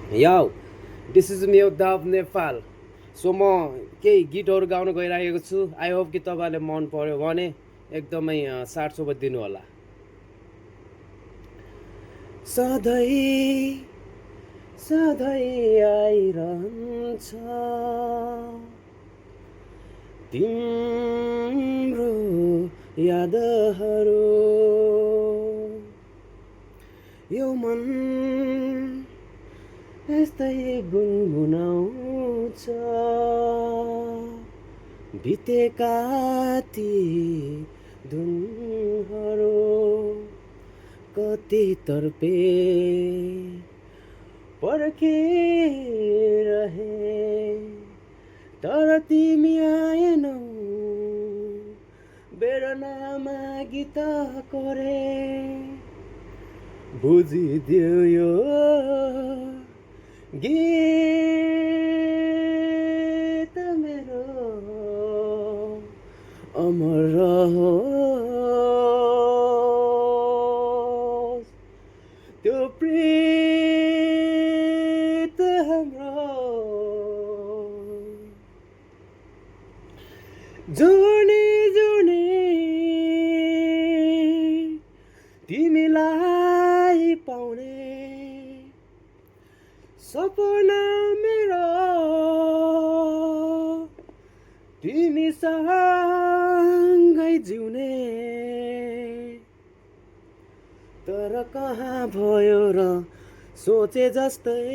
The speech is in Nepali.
Yo, this is me Dav Nepal. So म केही गीतहरू गाउन गइरहेको छु। आई होप कि तपाईँहरूले मन पर्यो भने एकदमै साथ सोबत दिनु होला। सधैँ सधैँ आइरहन्छ तिम्रो यादहरू, यो मन यस्तै गुनगुनाउँछ बितेका ती धुनहरू। कति तर्पे पर्खिरहे तर तिमी आएनौ, बेर नमागी त करे बुझिदियो यो गीत मेरो अमर रहोस् त्यो प्रीत हाम्रो जुनी जुनी तिमीलाई पाउने सपना मेरो तिमीसँगै जिउने। तर कहाँ भयो र सोचे जस्तै